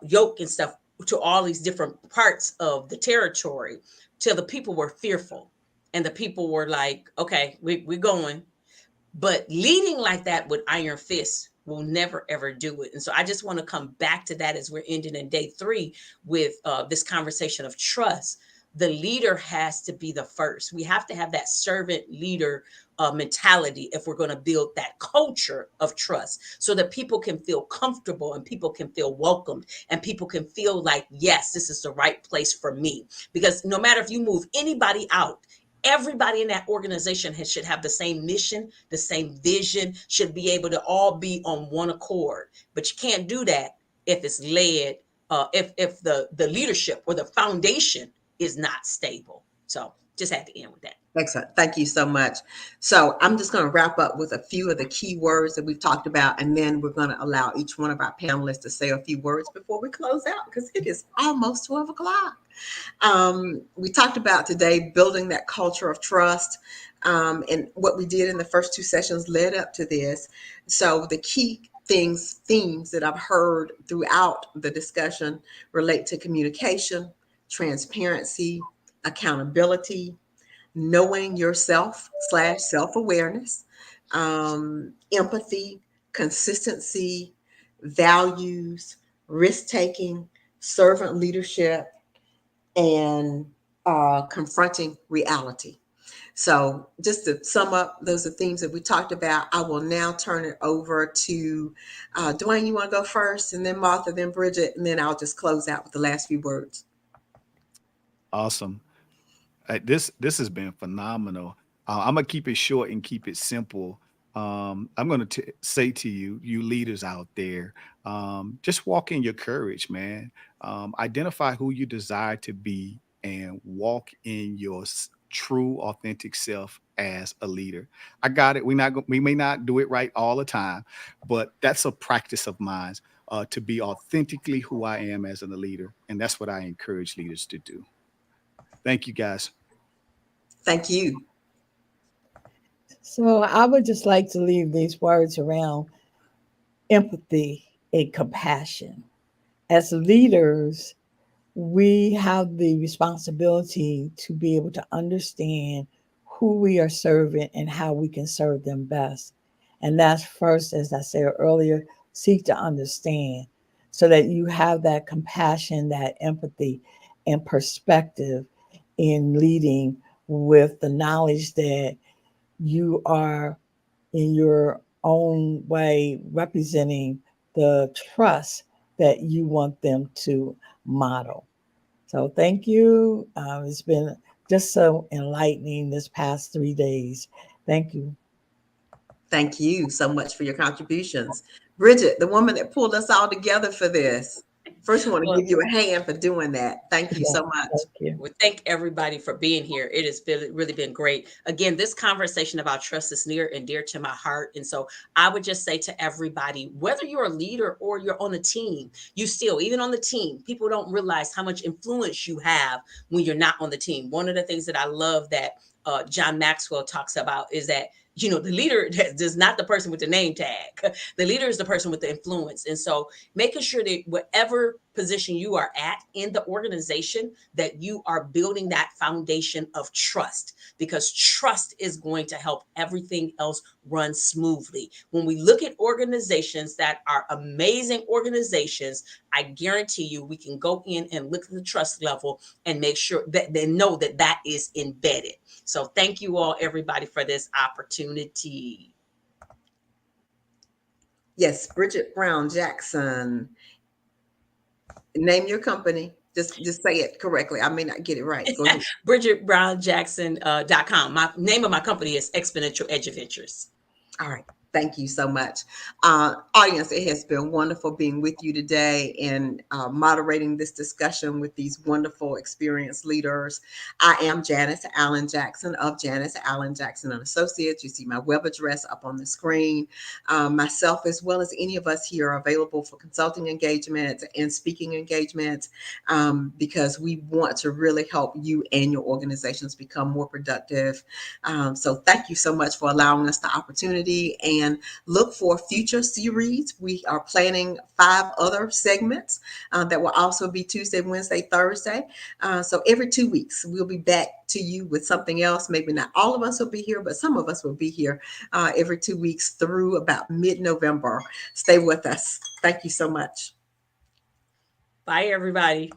yoke and stuff to all these different parts of the territory till the people were fearful, and the people were like, "Okay, we're going." But leading like that with iron fists will never ever do it. And so I just want to come back to that as we're ending in day 3 with this conversation of trust. The leader has to be the first. We have to have that servant leader mentality if we're going to build that culture of trust, so that people can feel comfortable and people can feel welcomed and people can feel like, yes, this is the right place for me. Because no matter if you move anybody out, everybody in that organization should have the same mission, the same vision, should be able to all be on one accord. But you can't do that if it's led, if the leadership or the foundation is not stable. So just had to end with that. Excellent. Thank you so much. So I'm just going to wrap up with a few of the key words that we've talked about, and then we're going to allow each one of our panelists to say a few words before we close out, because it is almost 12 o'clock. We talked about today building that culture of trust, and what we did in the first 2 sessions led up to this. So the key themes that I've heard throughout the discussion relate to communication, transparency, accountability, knowing yourself / self-awareness, empathy, consistency, values, risk-taking, servant leadership, and confronting reality. So just to sum up, those are themes that we talked about. I will now turn it over to Dwayne. You want to go first, and then Martha, then Bridget, and then I'll just close out with the last few words. Awesome. This has been phenomenal. I'm gonna keep it short and keep it simple. I'm gonna say to you, you leaders out there, just walk in your courage, man. Identify who you desire to be and walk in your true, authentic self as a leader. I got it. We may not do it right all the time, but that's a practice of mine, to be authentically who I am as a leader, and that's what I encourage leaders to do. Thank you, guys. Thank you. So I would just like to leave these words around empathy and compassion. As leaders, we have the responsibility to be able to understand who we are serving and how we can serve them best. And that's first, as I said earlier, seek to understand so that you have that compassion, that empathy, and perspective in leading with the knowledge that you are in your own way representing the trust that you want them to model. So thank you. It's been just so enlightening this past 3 days. Thank you. Thank you so much for your contributions. Bridget, the woman that pulled us all together for this. First, I want to Well, give you a hand for doing that. Thank you Yeah, so much. thank you. we thank everybody for being here. It has really been great. Again, this conversation about trust is near and dear to my heart. And so I would just say to everybody, whether you're a leader or you're on a team, you still, even on the team, people don't realize how much influence you have when you're not on the team. One of the things that I love that John Maxwell talks about is that the leader is not the person with the name tag. The leader is the person with the influence. And so making sure that whatever position you are at in the organization, that you are building that foundation of trust, because trust is going to help everything else run smoothly. When we look at organizations that are amazing organizations, I guarantee you we can go in and look at the trust level and make sure that they know that that is embedded. So thank you all, everybody, for this opportunity. Yes, Bridget Brown Jackson. Name your company. Just say it correctly. I may not get it right. Go ahead. BridgetBrownJackson.com. My name of my company is Exponential Edge Adventures. All right. Thank you so much. Audience, it has been wonderful being with you today and moderating this discussion with these wonderful, experienced leaders. I am Janice Allen Jackson of Janice Allen Jackson and Associates. You see my web address up on the screen. Myself, as well as any of us here, are available for consulting engagements and speaking engagements because we want to really help you and your organizations become more productive. So thank you so much for allowing us the opportunity, and look for future series. We are planning 5 other segments that will also be Tuesday, Wednesday, Thursday. So every 2 weeks, we'll be back to you with something else. Maybe not all of us will be here, but some of us will be here every 2 weeks through about mid-November. Stay with us. Thank you so much. Bye, everybody.